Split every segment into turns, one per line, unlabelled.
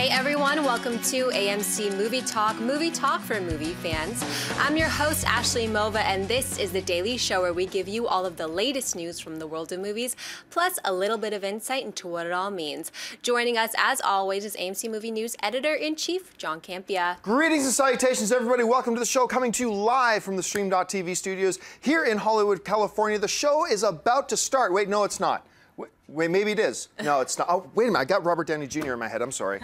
Hey everyone, welcome to AMC Movie Talk for movie fans. I'm your host, Ashley Mova, and this is the daily show where we give you all of the latest news from the world of movies, plus a little bit of insight into what it all means. Joining us, as always, is AMC Movie News Editor-in-Chief, John Campea.
Greetings and salutations, everybody. Welcome to the show, coming to you live from the Stream.tv studios here in Hollywood, California. The show is about to start. Wait, no, it's not. Wait, maybe it is. No, it's not. Oh, wait a minute. I got Robert Downey Jr. in my head. I'm sorry.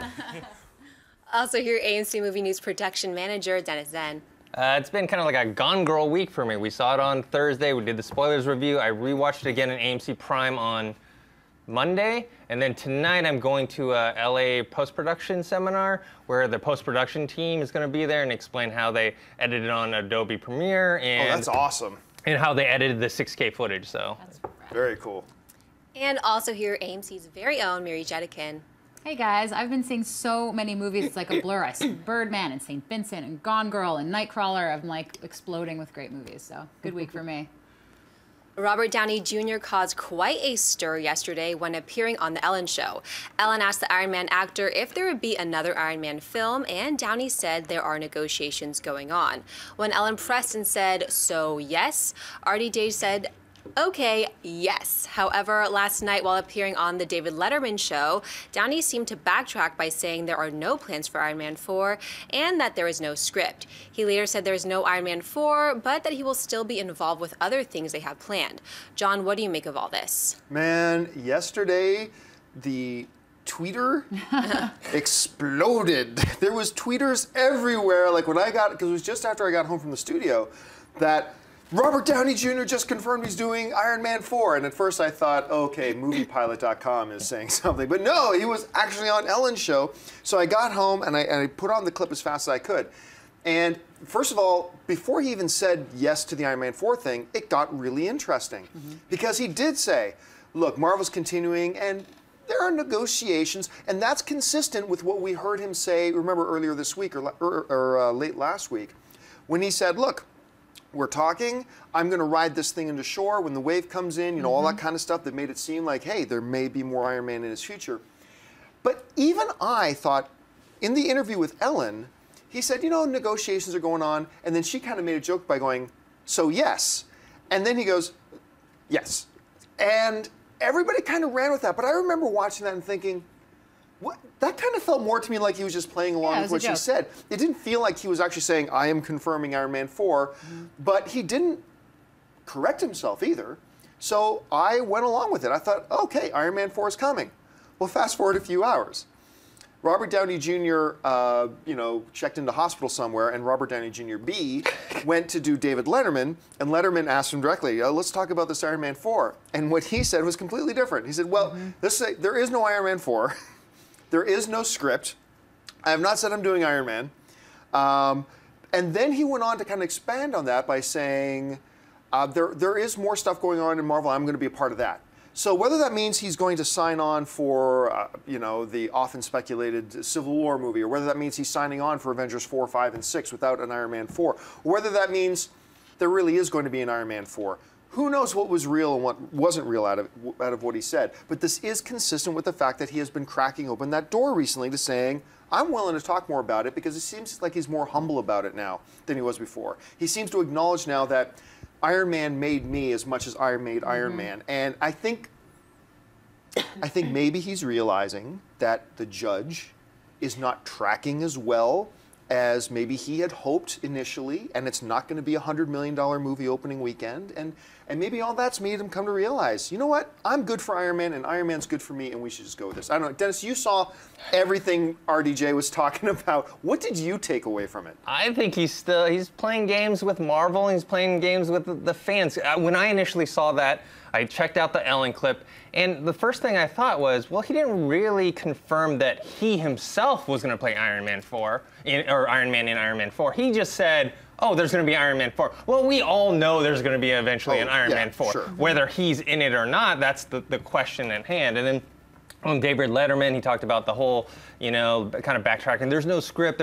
Also here, AMC Movie News Production Manager, Dennis Zen.
It's been kind of like a Gone Girl week for me. We saw it on Thursday. We did the spoilers review. I rewatched it again in AMC Prime on Monday. And then tonight I'm going to a LA post-production seminar where the post-production team is going to be there and explain how they edited on Adobe Premiere. And,
oh, that's awesome.
And how they edited the 6K footage. So
That's
very cool.
And also here, AMC's very own Miri Jedikin.
Hey guys, I've been seeing so many movies, it's like a blur. I see Birdman and St. Vincent and Gone Girl and Nightcrawler. I'm like exploding with great movies, so good week for me.
Robert Downey Jr. caused quite a stir yesterday when appearing on The Ellen Show. Ellen asked the Iron Man actor if there would be another Iron Man film, and Downey said there are negotiations going on. When Ellen pressed and said, "So yes," RDJ said, "Okay, yes." However, last night while appearing on the David Letterman show, Downey seemed to backtrack by saying there are no plans for Iron Man 4 and that there is no script. He later said there is no Iron Man 4, but that he will still be involved with other things they have planned. John, what do you make of all this?
Man, yesterday, the tweeter exploded. There was tweeters everywhere. Like when I got, because it was just after I got home from the studio, that Robert Downey Jr. just confirmed he's doing Iron Man 4. And at first I thought, okay, moviepilot.com is saying something. But no, he was actually on Ellen's show. So I got home and I put on the clip as fast as I could. And first of all, before he even said yes to the Iron Man 4 thing, it got really interesting. Because he did say, look, Marvel's continuing and there are negotiations. And that's consistent with what we heard him say, remember earlier this week or late last week, when he said, look, we're talking, I'm going to ride this thing into shore when the wave comes in, you know, all that kind of stuff that made it seem like, hey, there may be more Iron Man in his future. But even I thought, in the interview with Ellen, he said, you know, negotiations are going on, and then she kind of made a joke by going, so yes. And then he goes, yes. And everybody kind of ran with that, but I remember watching that and thinking, what? That kind of felt more to me like he was just playing along with what she said. It didn't feel like he was actually saying, I am confirming Iron Man 4, but he didn't correct himself either. So I went along with it. I thought, okay, Iron Man 4 is coming. Well, fast forward a few hours. Robert Downey Jr., you know, checked into hospital somewhere, and Robert Downey Jr. B went to do David Letterman, and Letterman asked him directly, let's talk about this Iron Man 4. And what he said was completely different. He said, well, let's say there is no Iron Man 4. There is no script. I have not said I'm doing Iron Man. And then he went on to kind of expand on that by saying, there is more stuff going on in Marvel. I'm going to be a part of that. So whether that means he's going to sign on for, you know, the often speculated Civil War movie, or whether that means he's signing on for Avengers 4, 5, and 6 without an Iron Man 4, or whether that means there really is going to be an Iron Man 4. Who knows what was real and what wasn't real out of what he said. But this is consistent with the fact that he has been cracking open that door recently to saying, I'm willing to talk more about it, because it seems like he's more humble about it now than he was before. He seems to acknowledge now that Iron Man made me as much as I made Iron Man. And I think maybe he's realizing that the judge is not tracking as well as maybe he had hoped initially, and it's not going to be a $100 million movie opening weekend, and maybe all that's made him come to realize, you know what, I'm good for Iron Man, and Iron Man's good for me, and we should just go with this. I don't know, Dennis, you saw everything RDJ was talking about. What did you take away from it?
I think he's playing games with Marvel, and he's playing games with the fans. When I initially saw that, I checked out the Ellen clip, and the first thing I thought was, well, he didn't really confirm that he himself was going to play Iron Man 4, or Iron Man in Iron Man 4. He just said, oh, there's going to be Iron Man 4. Well, we all know there's going to be eventually an Iron Man 4. Sure. Whether he's in it or not, that's the question at hand. And then on David Letterman, he talked about the whole, you know, kind of backtracking. There's no script.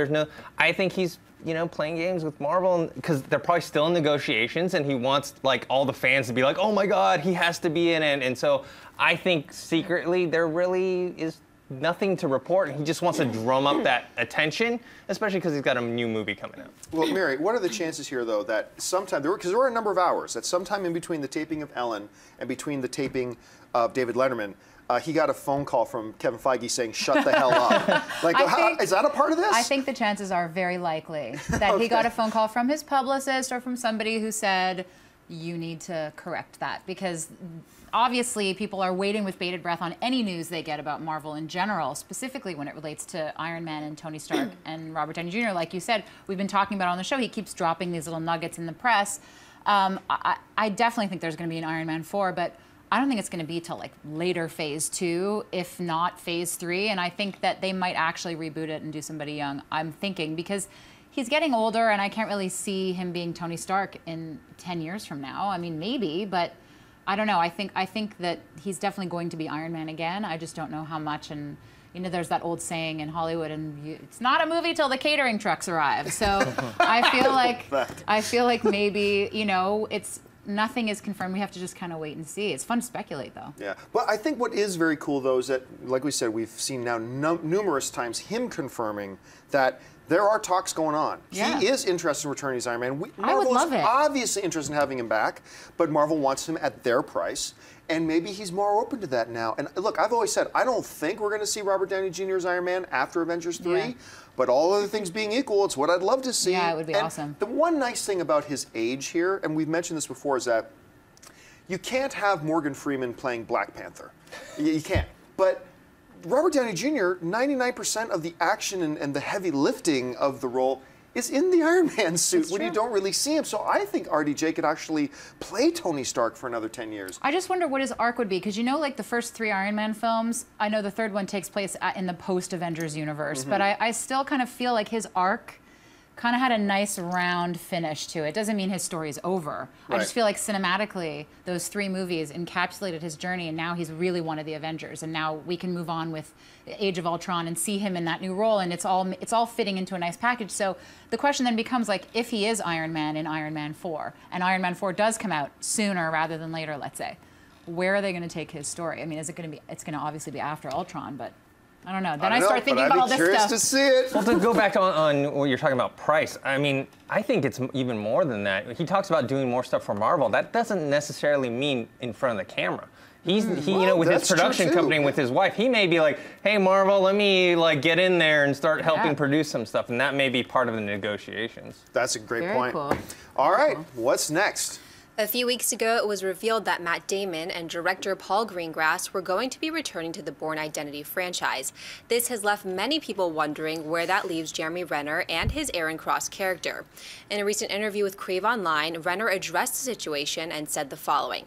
I think he's, you know, playing games with Marvel because they're probably still in negotiations, and he wants like all the fans to be like, oh my God, he has to be in it. And so I think secretly there really is nothing to report, and he just wants to drum up that attention, especially because he's got a new movie coming out.
Well, Mary, what are the chances here, though, that sometime, because there were a number of hours, that sometime in between the taping of Ellen and between the taping of David Letterman, he got a phone call from Kevin Feige saying, "Shut the hell up." Like, is that a part of this?
I think the chances are very likely that he got a phone call from his publicist or from somebody who said, "You need to correct that," because obviously people are waiting with bated breath on any news they get about Marvel in general, specifically when it relates to Iron Man and Tony Stark and Robert Downey Jr. Like you said, we've been talking about on the show, he keeps dropping these little nuggets in the press. I definitely think there's going to be an Iron Man 4, but I don't think it's going to be till like later phase 2, if not phase 3. And I think that they might actually reboot it and do somebody young. I'm thinking because he's getting older, and I can't really see him being Tony Stark in 10 years from now. I mean, maybe, but I don't know. I think that he's definitely going to be Iron Man again. I just don't know how much. And you know, there's that old saying in Hollywood, and it's not a movie till the catering trucks arrive. So I feel like maybe, you know, nothing is confirmed. We have to just kind of wait and see. It's fun to speculate, though.
Yeah. Well, I think what is very cool, though, is that, like we said, we've seen now numerous times him confirming that there are talks going on.
Yeah.
He is interested in returning as Iron Man.
I would love it.
Obviously interested in having him back, but Marvel wants him at their price, and maybe he's more open to that now. And look, I've always said, I don't think we're going to see Robert Downey Jr. as Iron Man after Avengers 3,
Yeah.
but all other things being equal, it's what I'd love to see.
Yeah, it would be
and
awesome.
The one nice thing about his age here, and we've mentioned this before, is that you can't have Morgan Freeman playing Black Panther. You can't. But Robert Downey Jr., 99% of the action and the heavy lifting of the role is in the Iron Man suit
That's
when you
true.
don't really see him. So I think RDJ could actually play Tony Stark for another 10 years.
I just wonder what his arc would be, because you know, like the first 3 Iron Man films, I know the third one takes place in the post-Avengers universe, but I still kind of feel like his arc kind of had a nice round finish to it. Doesn't mean his story is over. I just
Right.
feel like cinematically, those 3 movies encapsulated his journey, and now he's really one of the Avengers, and now we can move on with Age of Ultron and see him in that new role, and it's all fitting into a nice package. So the question then becomes, like, if he is Iron Man in Iron Man 4, and Iron Man 4 does come out sooner rather than later, let's say, where are they going to take his story? I mean, is it going to be? It's going to obviously be after Ultron, but I don't know. Then I start thinking about all this
curious
stuff.
to see it.
Well, to go back on what you're talking about price, I mean, I think it's even more than that. He talks about doing more stuff for Marvel. That doesn't necessarily mean in front of the camera. He you know, with his
that's true,
production
too.
company and with his wife, he may be like, "Hey, Marvel, let me like get in there and start helping
Yeah.
produce some stuff," and that may be part of the negotiations.
That's a great
Very
point.
cool.
All right, what's next?
A few weeks ago, it was revealed that Matt Damon and director Paul Greengrass were going to be returning to the Bourne Identity franchise. This has left many people wondering where that leaves Jeremy Renner and his Aaron Cross character. In a recent interview with Crave Online, Renner addressed the situation and said the following: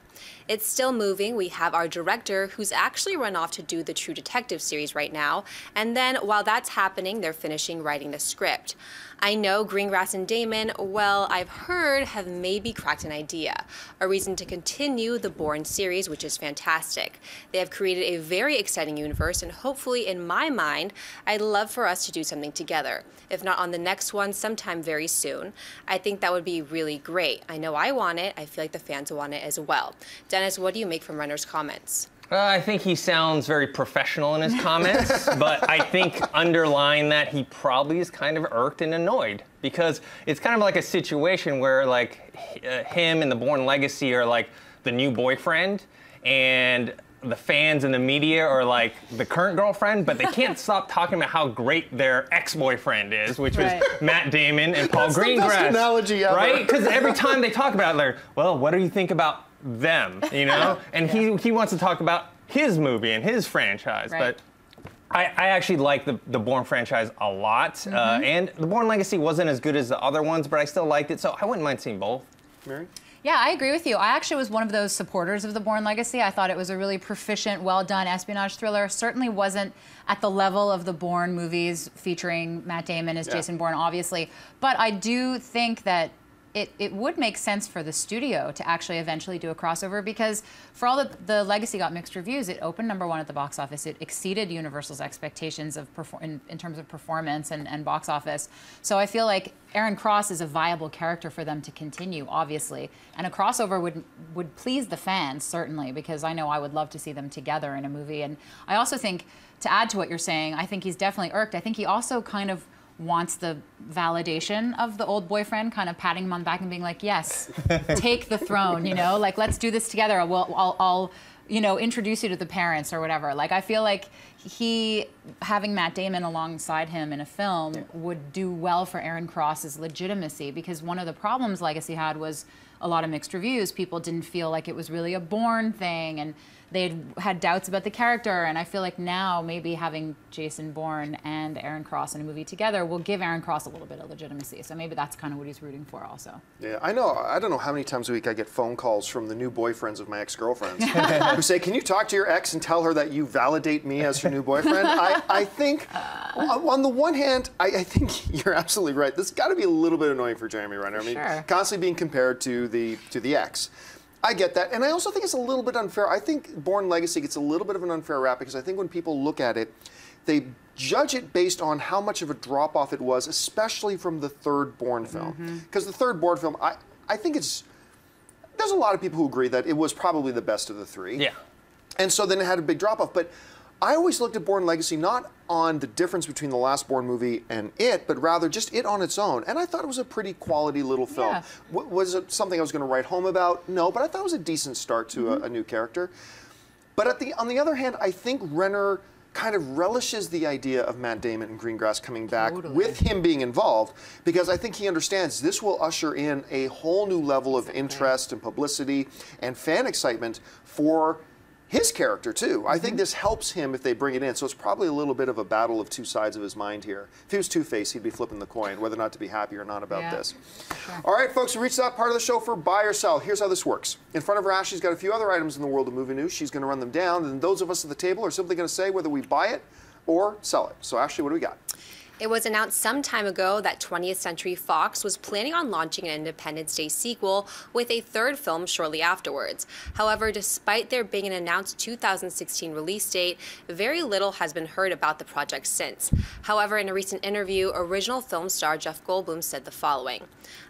"It's still moving. We have our director who's actually run off to do the True Detective series right now, and then while that's happening, they're finishing writing the script. I know Greengrass and Damon, well, I've heard, have maybe cracked an idea, a reason to continue the Bourne series, which is fantastic. They have created a very exciting universe, and hopefully, in my mind, I'd love for us to do something together. If not on the next one, sometime very soon. I think that would be really great. I know I want it. I feel like the fans want it as well." Dennis, what do you make from Renner's comments?
I think he sounds very professional in his comments, but I think underlying that he probably is kind of irked and annoyed, because it's kind of like a situation where like him and the Bourne Legacy are like the new boyfriend, and the fans and the media are like the current girlfriend, but they can't stop talking about how great their ex-boyfriend is, which was
Right.
Matt Damon and Paul
That's the
Greengrass.
best analogy ever.
Right? Because every time they talk about it, they're, well, what do you think about them, you know? And he wants to talk about his movie and his franchise.
Right.
But I actually like the Bourne franchise a lot. And the Bourne Legacy wasn't as good as the other ones, but I still liked it, so I wouldn't mind seeing both.
Mary?
Yeah, I agree with you. I actually was one of those supporters of the Bourne Legacy. I thought it was a really proficient, well-done espionage thriller. Certainly wasn't at the level of the Bourne movies featuring Matt Damon as Jason Bourne, obviously. But I do think that it would make sense for the studio to actually eventually do a crossover, because for all that the Legacy got mixed reviews, it opened #1 at the box office. It exceeded Universal's expectations of in terms of performance and box office. So I feel like Aaron Cross is a viable character for them to continue, obviously. And a crossover would please the fans, certainly, because I know I would love to see them together in a movie. And I also think to add to what you're saying, I think he's definitely irked. I think he also kind of wants the validation of the old boyfriend, kind of patting him on the back and being like, yes, take the throne, you know, like, let's do this together. I'll you know, introduce you to the parents or whatever. Like, I feel like having Matt Damon alongside him in a film would do well for Aaron Cross's legitimacy, because one of the problems Legacy had was a lot of mixed reviews. People didn't feel like it was really a Bourne thing, and they had doubts about the character. And I feel like now maybe having Jason Bourne and Aaron Cross in a movie together will give Aaron Cross a little bit of legitimacy. So maybe that's kind of what he's rooting for also.
Yeah, I know. I don't know how many times a week I get phone calls from the new boyfriends of my ex-girlfriends who say, can you talk to your ex and tell her that you validate me as your new boyfriend? I think, on the one hand, I think you're absolutely right. This has got to be a little bit annoying for Jeremy Renner. I mean, constantly being compared to the ex. I get that, and I also think it's a little bit unfair. I think Bourne Legacy gets a little bit of an unfair rap, because I think when people look at it, they judge it based on how much of a drop-off it was, especially from the third Bourne film. Because the third Bourne film, I think there's a lot of people who agree that it was probably the best of the three.
Yeah.
And so then it had a big drop-off. But I always looked at Bourne Legacy not on the difference between the last Bourne movie and it, but rather just it on its own. And I thought it was a pretty quality little film.
Yeah.
Was it something I was going to write home about? No, but I thought it was a decent start to a new character. But on the other hand, I think Renner kind of relishes the idea of Matt Damon and Greengrass coming back with him being involved, because I think he understands this will usher in a whole new level of interest and publicity and fan excitement for his character too. I think this helps him if they bring it in. So it's probably a little bit of a battle of two sides of his mind here. If he was Two-Face, he'd be flipping the coin, whether or not to be happy or not about this.
Sure.
All right, folks, we reached that part of the show for buy or sell. Here's how this works. In front of her, Ashley's got a few other items in the world of movie news. She's going to run them down, and those of us at the table are simply going to say whether we buy it or sell it. So, Ashley, what do we got?
It was announced some time ago that 20th Century Fox was planning on launching an Independence Day sequel with a third film shortly afterwards. However, despite there being an announced 2016 release date, very little has been heard about the project since. However, in a recent interview, original film star Jeff Goldblum said the following: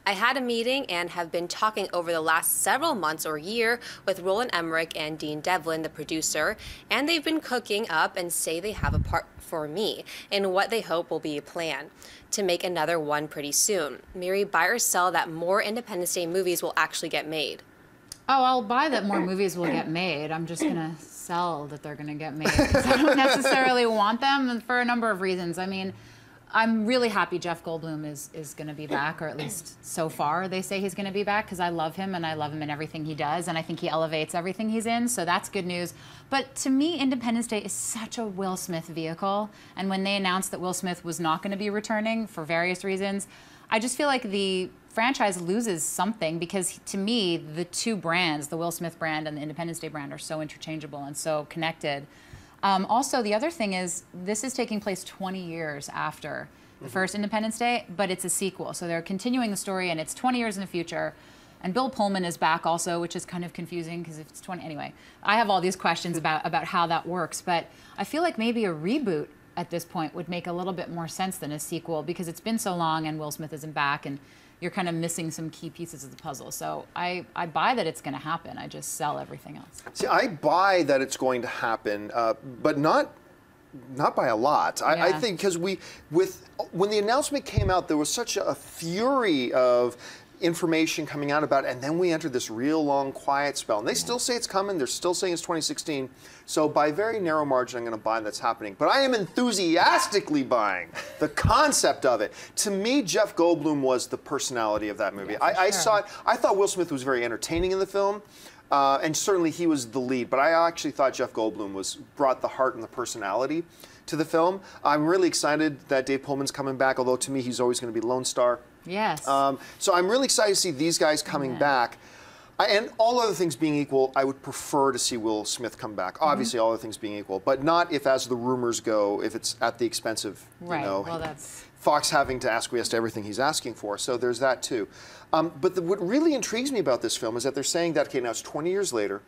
I had a meeting and have been talking over the last several months or year with Roland Emmerich and Dean Devlin, the producer, and they've been cooking up and say they have a part for me in what they hope will be a plan to make another one pretty soon. Mary, buy or sell that more Independence Day movies will actually get made?
Oh, I'll buy that more movies will get made. I'm just going to sell that they're going to get made, because I don't necessarily want them for a number of reasons. I mean, I'm really happy Jeff Goldblum is going to be back, or at least so far they say he's going to be back, because I love him and I love him in everything he does, and I think he elevates everything he's in, so that's good news. But to me, Independence Day is such a Will Smith vehicle, and when they announced that Will Smith was not going to be returning for various reasons, I just feel like the franchise loses something, because to me, the two brands, the Will Smith brand and the Independence Day brand, are so interchangeable and so connected. Also, the other thing is, this is taking place 20 years after the first Independence Day, but it's a sequel. So they're continuing the story, and it's 20 years in the future. And Bill Pullman is back also, which is kind of confusing, because if it's 20... Anyway, I have all these questions about how that works, but I feel like maybe a reboot at this point would make a little bit more sense than a sequel, because it's been so long and Will Smith isn't back, and you're kind of missing some key pieces of the puzzle. So I buy that it's going to happen. I just sell everything else.
See, I buy that it's going to happen, but not by a lot. I think because when the announcement came out, there was such a fury of information coming out about it, and then we entered this real long quiet spell. And they still say it's coming. They're still saying it's 2016. So by very narrow margin, I'm going to buy that's happening. But I am enthusiastically buying the concept of it. To me, Jeff Goldblum was the personality of that movie.
Yeah,
I saw it. I thought Will Smith was very entertaining in the film. And certainly he was the lead, but I actually thought Jeff Goldblum brought the heart and the personality to the film. I'm really excited that Dave Pullman's coming back, although to me he's always going to be Lone Star.
Yes.
So I'm really excited to see these guys coming back. And all other things being equal, I would prefer to see Will Smith come back. Obviously, all other things being equal, but not if, as the rumors go, if it's at the expense of, you know,
well, that's...
Fox having to acquiesce to everything he's asking for. So there's that too. But what really intrigues me about this film is that they're saying that, okay, now it's 20 years later,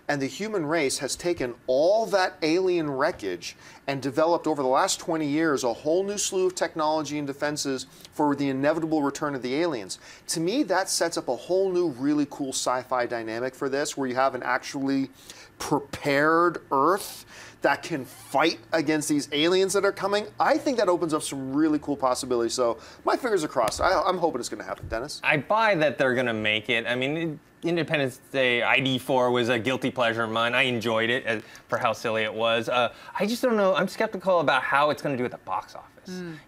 and the human race has taken all that alien wreckage and developed over the last 20 years a whole new slew of technology and defenses for the inevitable return of the aliens. To me, that sets up a whole new really cool sci-fi dynamic for this, where you have an actually prepared Earth that can fight against these aliens that are coming, I think that opens up some really cool possibilities. So my fingers are crossed. I'm hoping it's going to happen, Dennis.
I buy that they're going to make it. I mean, Independence Day ID4 was a guilty pleasure of mine. I enjoyed it for how silly it was. I just don't know. I'm skeptical about how it's going to do at the box office.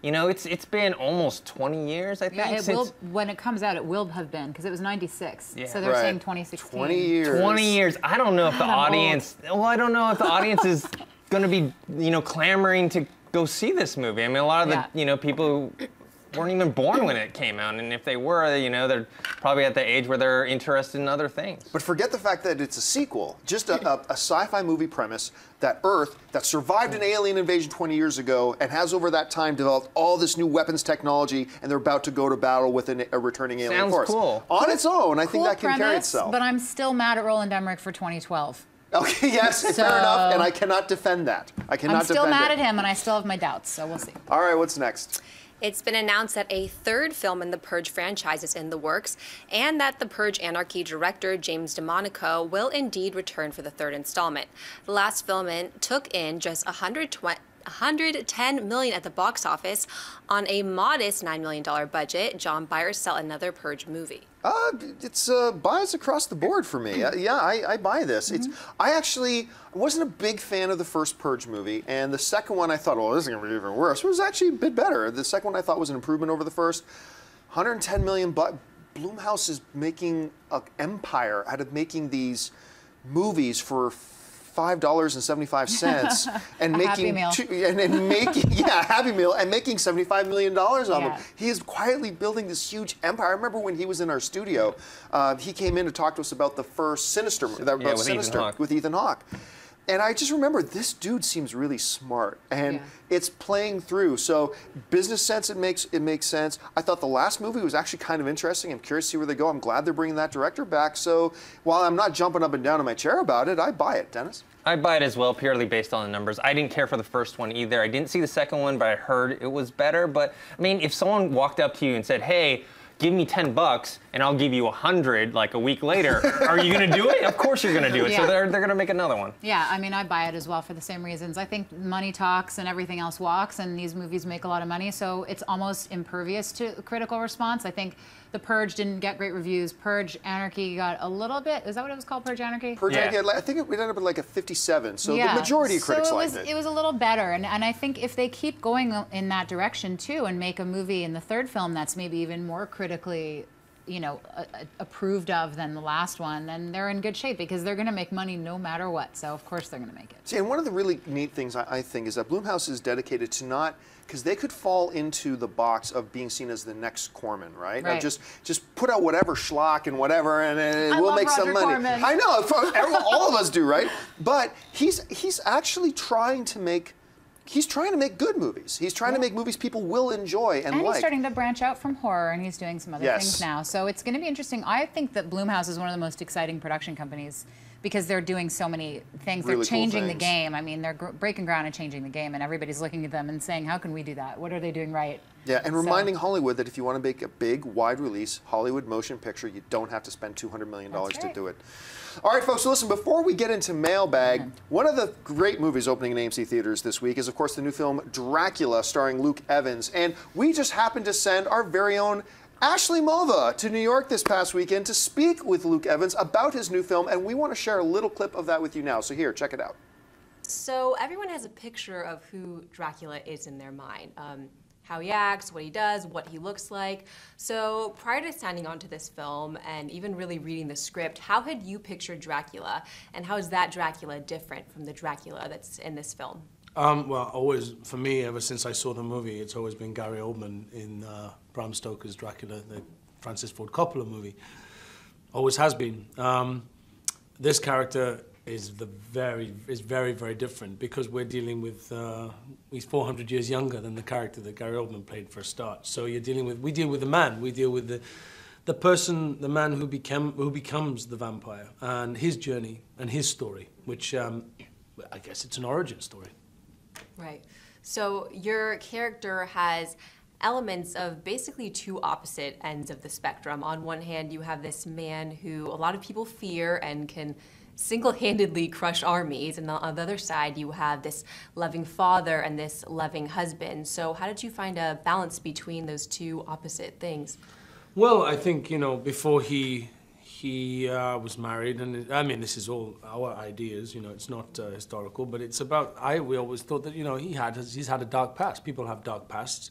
You know, it's been almost 20 years, I think.
Yeah, it will, when it comes out, it will have been, because it was 96.
Yeah.
So they're saying 2016.
20 years.
20 years. I don't know if the audience, well, I don't know if the audience is going to be, you know, clamoring to go see this movie. I mean, a lot of the, you know, people who weren't even born when it came out, and if they were, you know, they're probably at the age where they're interested in other things.
But forget the fact that it's a sequel, just a sci-fi movie premise that Earth, that survived an alien invasion 20 years ago and has over that time developed all this new weapons technology, and they're about to go to battle with a returning alien force.
Sounds cool.
On its own, I think that can carry
premise,
itself.
But I'm still mad at Roland Emmerich for 2012.
Okay, yes, fair enough, and I cannot defend that. I cannot
I'm still
defend
mad
it.
at him, and I still have my doubts, so we'll see.
All right, what's next?
It's been announced that a third film in the Purge franchise is in the works, and that the Purge Anarchy director James DeMonaco will indeed return for the third installment. The last film took in just $110 million at the box office on a modest $9 million budget. John Byers sell another Purge movie.
It's buys across the board for me. Yeah, I buy this. I actually wasn't a big fan of the first Purge movie, and the second one I thought, well, this is going to be even worse. It was actually a bit better. The second one I thought was an improvement over the first. 110 million, but Blumhouse is making an empire out of making these movies for $5.75 and making Happy Meal and making $75 million on them. He is quietly building this huge empire. I remember when he was in our studio, he came in to talk to us about the first Sinister, with Ethan Hawke. And I just remember this dude seems really smart, and it's playing through. So business sense, it makes sense. I thought the last movie was actually kind of interesting. I'm curious to see where they go. I'm glad they're bringing that director back. So while I'm not jumping up and down in my chair about it, I buy it, Dennis.
I buy it as well, purely based on the numbers. I didn't care for the first one either. I didn't see the second one, but I heard it was better. But I mean, if someone walked up to you and said, "Hey, give me $10 and I'll give you 100 like a week later," are you going to do it? Of course you're going to do it. So they're going to make another one.
Yeah, I mean, I buy it as well for the same reasons. I think money talks and everything else walks, and these movies make a lot of money, so it's almost impervious to critical response. I think The Purge didn't get great reviews. Purge Anarchy got a little bit. Is that what it was called, Purge Anarchy?
Purge Anarchy, I think it ended up at like a 57, so the majority of critics liked it.
It was a little better, and I think if they keep going in that direction too, and make a movie in the third film that's maybe even more critically, you know, approved of than the last one, then they're in good shape, because they're going to make money no matter what. So of course they're going to make it.
See, and one of the really neat things I think is that Blumhouse is dedicated to not, because they could fall into the box of being seen as the next Corman, right? Just put out whatever schlock and whatever, and we'll make some money.
Corman.
I know, all of us do, right? But he's actually trying to make. He's trying to make good movies. He's trying to make movies people will enjoy and like.
And he's starting to branch out from horror, and he's doing some other things now. So it's going to be interesting. I think that Blumhouse is one of the most exciting production companies, because they're doing so many things. They're changing the game. I mean, they're breaking ground and changing the game, and everybody's looking at them and saying, how can we do that? What are they doing right?
Yeah, and reminding Hollywood that if you want to make a big, wide release Hollywood motion picture, you don't have to spend $200 million to do it. All right, folks, so listen, before we get into Mailbag, one of the great movies opening in AMC theaters this week is, of course, the new film Dracula, starring Luke Evans. And we just happened to send our very own Ashley Mova to New York this past weekend to speak with Luke Evans about his new film, and we want to share a little clip of that with you now. So here, check it out.
So everyone has a picture of who Dracula is in their mind. How he acts, what he does, what he looks like. So prior to signing on to this film and even really reading the script, how had you pictured Dracula, and how is that Dracula different from the Dracula that's in this film?
Well, always, for me, ever since I saw the movie, it's always been Gary Oldman in Bram Stoker's Dracula, the Francis Ford Coppola movie. Always has been. This character is very, very different, because we're dealing with, he's 400 years younger than the character that Gary Oldman played for a start. So we deal with the man, we deal with the person, the man who becomes the vampire, and his journey and his story, which I guess it's an origin story.
Right. So your character has elements of basically two opposite ends of the spectrum. On one hand, you have this man who a lot of people fear and can
single-handedly crush armies, and on the other side you have this loving father and this loving husband. So how did you find a balance between those two opposite things?
Well, I think, you know, before he was married, and I mean, this is all our ideas, you know, it's not historical, but it's about, we always thought that, you know, he's had a dark past. People have dark pasts.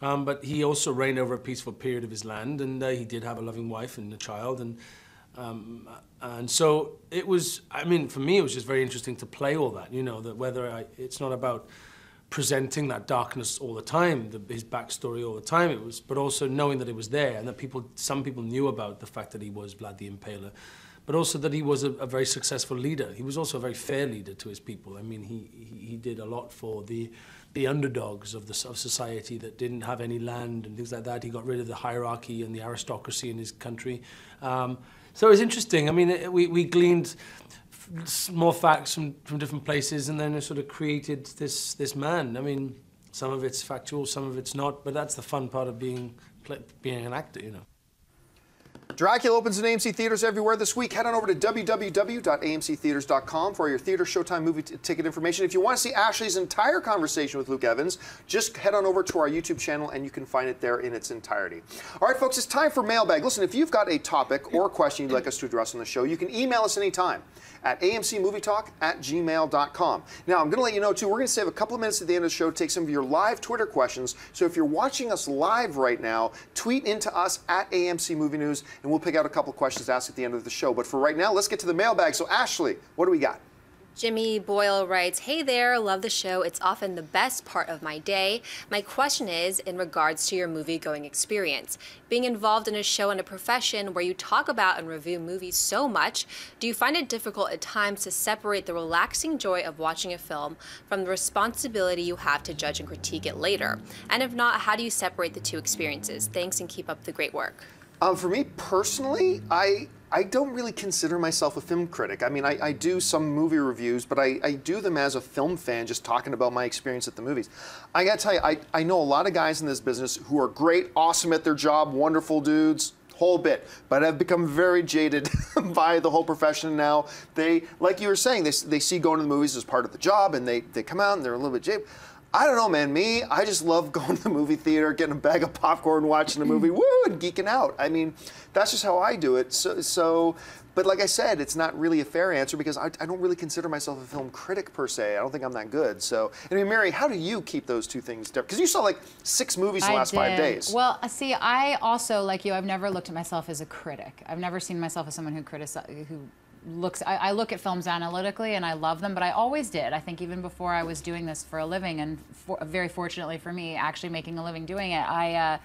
But he also reigned over a peaceful period of his land, and he did have a loving wife and a child, and so it was, I mean, for me, it was just very interesting to play all that, you know, that it's not about presenting that darkness all the time, his backstory all the time, but also knowing that it was there, and that some people knew about the fact that he was Vlad the Impaler, but also that he was a very successful leader. He was also a very fair leader to his people. I mean, he did a lot for the underdogs of society that didn't have any land and things like that. He got rid of the hierarchy and the aristocracy in his country. So it was interesting. I mean, we gleaned more facts from different places, and then it sort of created this man. I mean, some of it's factual, some of it's not, but that's the fun part of being an actor, you know.
Dracula opens in AMC theaters everywhere this week. Head on over to www.amctheaters.com for your theater showtime movie ticket information. If you want to see Ashley's entire conversation with Luke Evans, just head on over to our YouTube channel and you can find it there in its entirety. All right, folks, it's time for Mailbag. Listen, if you've got a topic or a question you'd like us to address on the show, you can email us anytime at amcmovietalk@gmail.com. Now, I'm going to let you know, too, we're going to save a couple of minutes at the end of the show to take some of your live Twitter questions. So if you're watching us live right now, tweet into us at AMC Movie News, and we'll pick out a couple of questions asked at the end of the show. But for right now, let's get to the mailbag. So, Ashley, what do we got?
Jimmy Boyle writes, "Hey there, love the show. It's often the best part of my day. My question is in regards to your movie-going experience. Being involved in a show and a profession where you talk about and review movies so much, do you find it difficult at times to separate the relaxing joy of watching a film from the responsibility you have to judge and critique it later? And if not, how do you separate the two experiences? Thanks and keep up the great work."
For me personally, I don't really consider myself a film critic. I mean, I do some movie reviews, but I do them as a film fan, just talking about my experience at the movies. I gotta tell you, I know a lot of guys in this business who are great, awesome at their job, wonderful dudes, whole bit, but I've become very jaded by the whole profession now. They, like you were saying, they see going to the movies as part of the job, and they come out and they're a little bit jaded. I don't know, man. I just love going to the movie theater, getting a bag of popcorn, watching a movie, woo, and geeking out. I mean, that's just how I do it. So, but like I said, it's not really a fair answer because I don't really consider myself a film critic per se. I don't think I'm that good. So, I mean, Mary, how do you keep those two things different? Because you saw like 6 movies in the last 5 days.
Well, see, I also, like you, I've never looked at myself as a critic. I've never seen myself as someone who I look at films analytically and I love them, but I always did. I think even before I was doing this for a living, and very fortunately for me, actually making a living doing it, I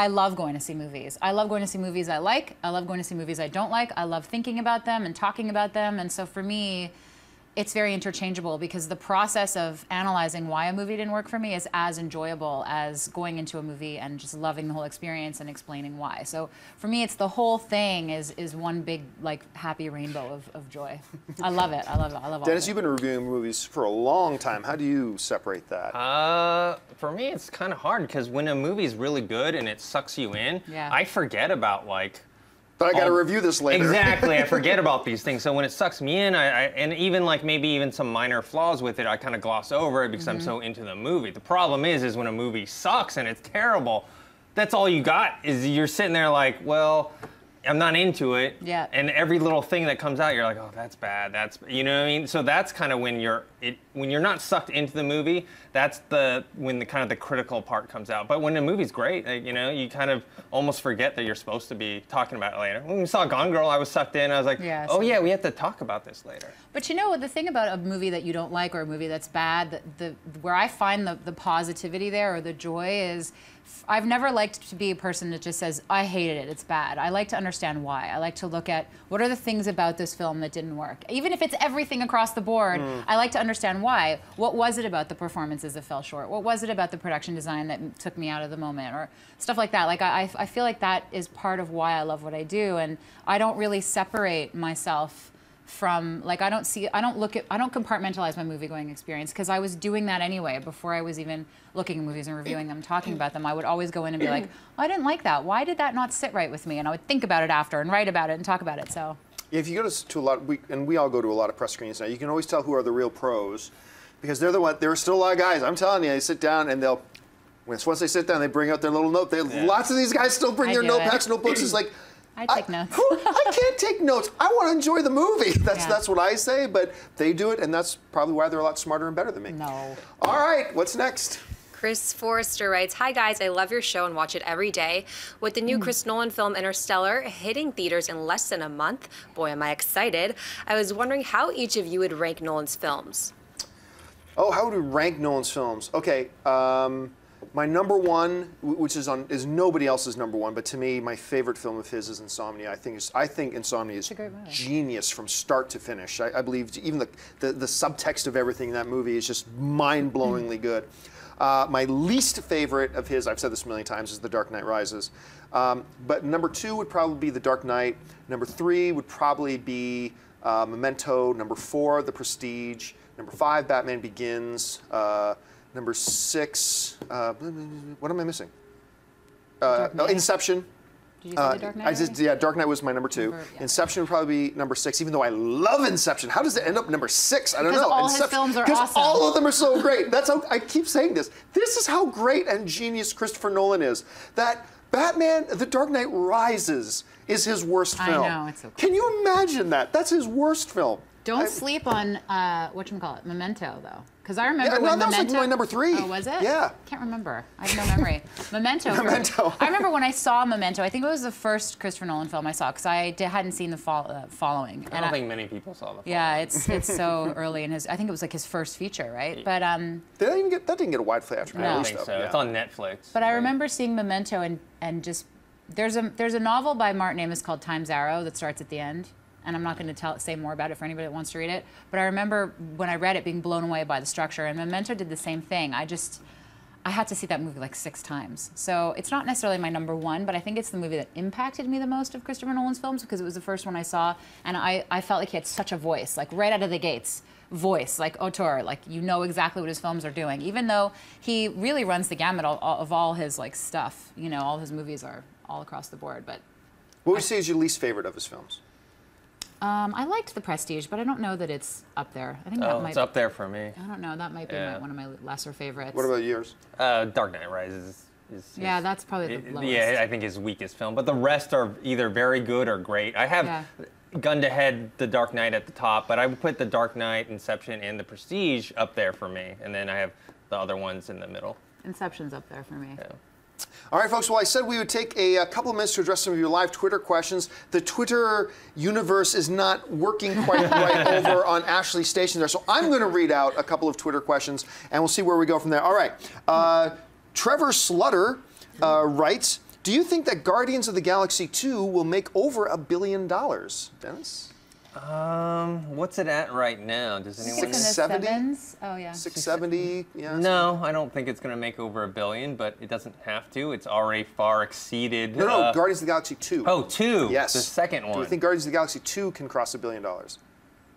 love going to see movies. I love going to see movies I like. I love going to see movies I don't like. I love thinking about them and talking about them. And so for me, it's very interchangeable because the process of analyzing why a movie didn't work for me is as enjoyable as going into a movie and just loving the whole experience and explaining why. So for me, it's the whole thing is one big like happy rainbow of joy. I love it. I love it. I love all
Dennis,
of it.
you've been reviewing movies for a long time. How do you separate that?
For me, it's kind of hard because when a movie's really good and it sucks you in,
Yeah.
I forget about like.
But I got to review this later.
Exactly, I forget about these things. So when it sucks me in, and even like maybe even some minor flaws with it, I kind of gloss over it because I'm so into the movie. The problem is when a movie sucks and it's terrible, that's all you got is you're sitting there like, well, I'm not into it.
Yeah.
And every little thing that comes out, you're like, oh, that's bad. You know what I mean? So that's kind of when you're not sucked into the movie. That's when the kind of the critical part comes out. But when the movie's great, you know, you kind of almost forget that you're supposed to be talking about it later. When we saw Gone Girl, I was sucked in. I was like,
Yeah,
oh yeah, we have to talk about this later.
But you know, the thing about a movie that you don't like or a movie that's bad, where I find the positivity there or the joy is, I've never liked to be a person that just says, I hated it, it's bad. I like to understand why. I like to look at what are the things about this film that didn't work. Even if it's everything across the board, I like to understand why. What was it about the performances that fell short? What was it about the production design that took me out of the moment? Or stuff like that. Like I feel like that is part of why I love what I do, and I don't really separate myself from, like, I don't compartmentalize my movie-going experience because I was doing that anyway before I was even looking at movies and reviewing them, talking about them. I would always go in and be like, oh, I didn't like that. Why did that not sit right with me? And I would think about it after and write about it and talk about it. So
If you go to a lot, and we all go to a lot of press screenings now, you can always tell who are the real pros, because they're the one. There are still a lot of guys. I'm telling you, they sit down and they'll. Once they sit down, they bring out their little note. Lots of these guys still bring their notepads, notebooks. It's like.
I take notes.
I can't take notes. I want to enjoy the movie. That's what I say, but they do it, and that's probably why they're a lot smarter and better than me.
No.
All right, what's next?
Chris Forrester writes, "Hi guys, I love your show and watch it every day. With the new Chris Nolan film Interstellar hitting theaters in less than a month, boy am I excited, I was wondering how each of you would rank Nolan's films."
Oh, how would we rank Nolan's films? Okay, my number one, which is nobody else's number one, but to me, my favorite film of his is Insomnia. I think Insomnia is genius from start to finish. I believe even the subtext of everything in that movie is just mind-blowingly good. My least favorite of his, I've said this a million times, is The Dark Knight Rises. But number 2 would probably be The Dark Knight. Number 3 would probably be Memento. Number 4, The Prestige. Number 5, Batman Begins. Number 6, what am I missing? Inception.
Did you say The Dark Knight?
Yeah, Dark Knight was my number 2. Inception would probably be number 6, even though I love Inception. How does it end up number 6? I don't know.
Because all his films are awesome.
Because all of them are so great. That's how I keep saying this. This is how great and genius Christopher Nolan is. That Batman, The Dark Knight Rises is his worst film.
I know, it's okay.
Can you imagine that? That's his worst film.
Don't sleep on whatchamacallit, Memento, though. Because I remember when
that
Memento...
was like my number 3.
Oh, was it?
Yeah.
Can't remember. I have no memory. Memento.
Memento.
I remember when I saw Memento, I think it was the first Christopher Nolan film I saw, because I hadn't seen the following.
I don't think many people saw the following.
Yeah, it's so early in his... I think it was like his first feature, right? But
that didn't get a wide theatrical
No.
I
release,
don't think
though.
so.
Yeah.
It's on Netflix.
But I remember seeing Memento and just... There's a novel by Martin Amis called Time's Arrow that starts at the end. And I'm not going to say more about it for anybody that wants to read it. But I remember when I read it being blown away by the structure. And Memento did the same thing. I had to see that movie like 6 times. So it's not necessarily my number 1, but I think it's the movie that impacted me the most of Christopher Nolan's films, because it was the first one I saw. And I felt like he had such a voice, like right out of the gates. Voice, like auteur, like you know exactly what his films are doing. Even though he really runs the gamut of all his like stuff. You know, all his movies are all across the board. But
what would you say is your least favorite of his films?
I liked The Prestige, but I don't know that it's up there. I think that might.
It's up there for me.
I don't know. That might be one of my lesser favorites.
What about yours?
Dark Knight Rises is
yeah, that's probably the lowest.
Yeah, I think his weakest film. But the rest are either very good or great. I have gun to head The Dark Knight at the top, but I would put The Dark Knight, Inception, and The Prestige up there for me. And then I have the other ones in the middle.
Inception's up there for me.
Yeah.
All right, folks, well, I said we would take a couple of minutes to address some of your live Twitter questions. The Twitter universe is not working quite right over on Ashley's station there, so I'm going to read out a couple of Twitter questions, and we'll see where we go from there. All right. Trevor Slutter writes, do you think that Guardians of the Galaxy 2 will make over $1 billion? Dennis?
What's it at right now? Does anyone?
670?
Oh yeah.
670? Yeah.
No, I don't think it's going to make over $1 billion, but it doesn't have to. It's already far exceeded.
No, Guardians of the Galaxy 2.
Oh, 2.
Yes.
The second one.
Do you think Guardians of the Galaxy 2 can cross $1 billion?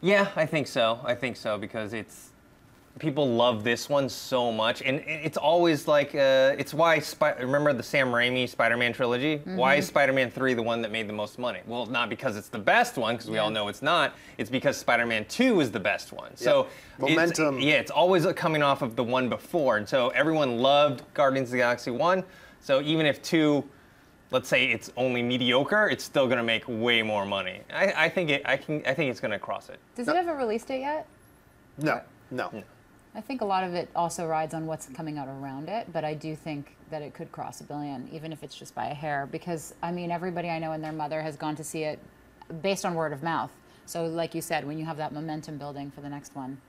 Yeah, I think so. I think so because people love this one so much, and it's always like it's why remember the Sam Raimi Spider-Man trilogy? Mm-hmm. Why is Spider-Man 3 the one that made the most money? Well, not because it's the best one, because we all know it's not. It's because Spider-Man 2 is the best one. Yep. So
momentum.
It's always coming off of the one before, and so everyone loved Guardians of the Galaxy 1. So even if 2, let's say it's only mediocre, it's still going to make way more money. I think it's going to cross it.
Does it have a release date yet?
No.
I think a lot of it also rides on what's coming out around it, but I do think that it could cross $1 billion, even if it's just by a hair, because, I mean, everybody I know and their mother has gone to see it based on word of mouth. So, like you said, when you have that momentum building for the next one.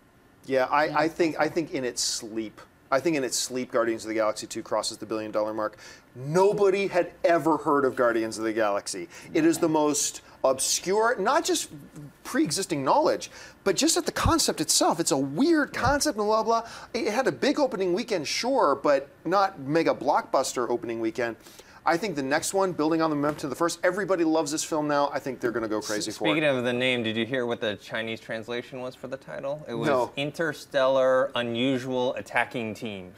Yeah, I think in its sleep, Guardians of the Galaxy 2 crosses the $1 billion mark. Nobody had ever heard of Guardians of the Galaxy. It is the most obscure, not just pre-existing knowledge, but just at the concept itself. It's a weird concept and blah, blah. It had a big opening weekend, sure, but not mega blockbuster opening weekend. I think the next one, building on the momentum of the first, everybody loves this film now. I think they're going to go crazy for it.
Speaking of the name, did you hear what the Chinese translation was for the title? It was Interstellar Unusual Attacking Team.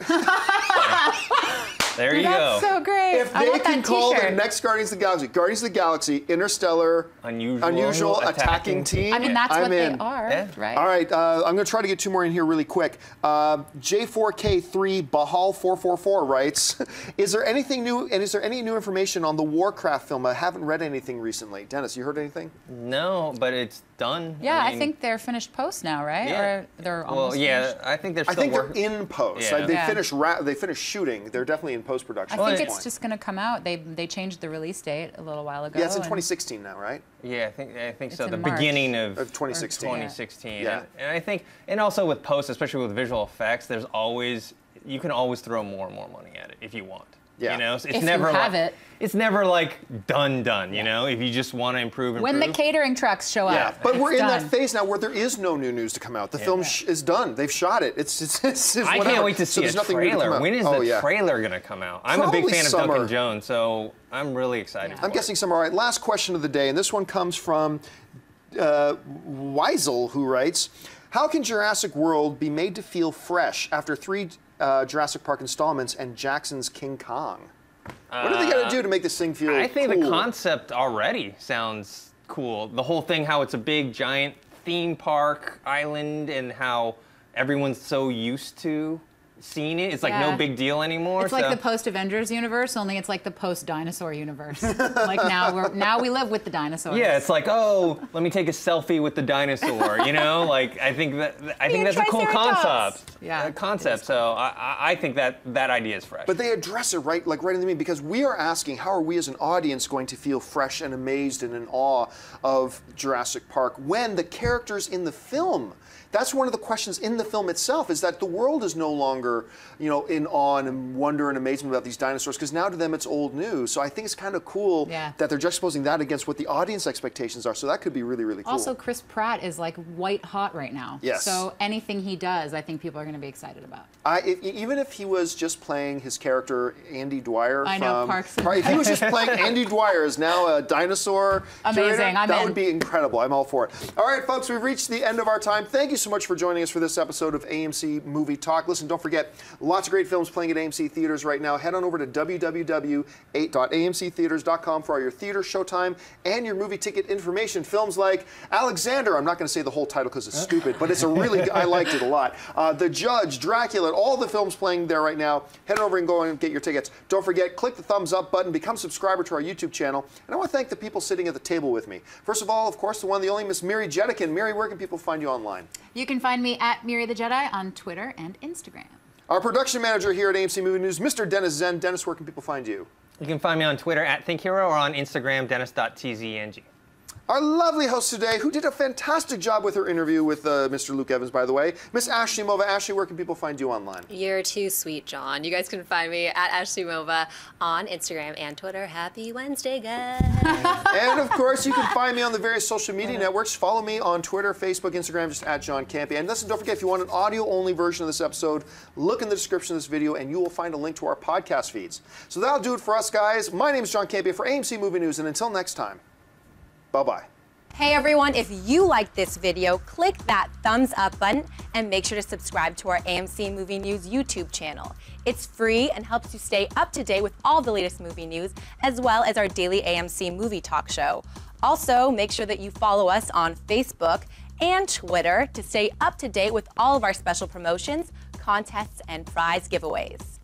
There you go.
That's so great.
If
I
they
want
can
that
call the
t-shirt.
next Guardians of the Galaxy, Interstellar,
Unusual
attacking team.
I mean, that's
I'm
what
in.
they are,
Yeah.
right?
All right, I'm going to try to get 2 more in here really quick. J4K3 Bahal444 writes, is there anything new, and is there any new information on the Warcraft film? I haven't read anything recently. Dennis, you heard anything?
No, but it's done.
Yeah, I
mean,
think they're finished post now, right?
Yeah.
Or they're almost
Well, yeah,
finished?
I think they're
I
still
think they're
working.
in post.
Yeah.
They
Yeah.
finished shooting. They're definitely in post-production.
I
at
think
this
it's
point.
just going to come out. They changed the release date a little while ago.
Yeah, it's in
and
2016 now, right?
Yeah, I think so.
in
The
March.
beginning of
2016.
2016.
Yeah.
And I think, and also with post, especially with visual effects, you can always throw more and more money at it if you want.
Yeah.
You know, so it's
If
never
you have
like,
it.
It's never like done. You know, if you just want to improve.
When the catering trucks show
Yeah,
up.
but we're
it's
in
done.
that phase now where there is no new news to come out. The film is done. They've shot it. It's
I
whatever.
can't wait to
So
see
there's
a
nothing new to come
trailer.
out.
When is
Oh,
the
yeah.
trailer going to come out? I'm a big
Probably
fan of
summer.
Duncan Jones, so I'm really excited.
Yeah.
for
I'm
it.
guessing summer. All right, last question of the day, and this one comes from Weisel, who writes, how can Jurassic World be made to feel fresh after 3 Jurassic Park installments and Jackson's King Kong? What do they got to do to make this thing feel
I think
cool?
the concept already sounds cool. The whole thing, how it's a big, giant theme park island, and how everyone's so used to seeing it. It's like no
Yeah.
big deal anymore.
It's like the post-Avengers universe, only it's like the post-dinosaur universe. Like now we live with the dinosaurs.
Yeah, it's like, oh, let me take a selfie with the dinosaur. You know, like I think that's a cool
Triceratops.
concept.
Yeah,
concept. So I think that idea is fresh.
But they address it right in the beginning, because we are asking, how are we as an audience going to feel fresh and amazed and in awe of Jurassic Park when the characters in the film, that's one of the questions in the film itself, is that the world is no longer, in awe and wonder and amazement about these dinosaurs, because now to them it's old news. So I think it's kind of cool that they're juxtaposing that against what the audience expectations are. So that could be really, really cool.
Also, Chris Pratt is like white hot right now.
Yes.
So anything he does, I think people are going to be excited about.
Even if he was just playing his character Andy Dwyer
I know,
from
Parks and
if he was just playing Andy Dwyer as now a dinosaur
Amazing,
curator,
I'm
that
in.
would be incredible. I'm all for it. All right, folks, we've reached the end of our time. Thank you so much for joining us for this episode of AMC Movie Talk. Listen, don't forget, lots of great films playing at AMC theaters right now. Head on over to www.amctheaters.com for all your theater, showtime, and your movie ticket information. Films like Alexander, I'm not going to say the whole title because it's stupid, but it's a really, I liked it a lot. The Judge, Dracula, all the films playing there right now. Head over and go and get your tickets. Don't forget, click the thumbs up button, become a subscriber to our YouTube channel, and I want to thank the people sitting at the table with me. First of all, of course, the one, the only Miss Miri Jetikin. Miri, where can people find you online?
You can find me at Miri the Jedi on Twitter and Instagram.
Our production manager here at AMC Movie News, Mr. Dennis Zen. Dennis, where can people find you?
You can find me on Twitter at ThinkHero or on Instagram, dennis.tzng.
Our lovely host today, who did a fantastic job with her interview with Mr. Luke Evans, by the way, Miss Ashley Mova. Ashley, where can people find you online?
You're too sweet, John. You guys can find me at Ashley Mova on Instagram and Twitter. Happy Wednesday, guys.
And of course, you can find me on the various social media networks. Follow me on Twitter, Facebook, Instagram, just at John Campy. And listen, don't forget, if you want an audio-only version of this episode, look in the description of this video and you will find a link to our podcast feeds. So that'll do it for us, guys. My name is John Campy for AMC Movie News, and until next time, bye-bye.
Hey everyone, if you liked this video, click that thumbs up button and make sure to subscribe to our AMC Movie News YouTube channel. It's free and helps you stay up to date with all the latest movie news, as well as our daily AMC Movie Talk show. Also, make sure that you follow us on Facebook and Twitter to stay up to date with all of our special promotions, contests, and prize giveaways.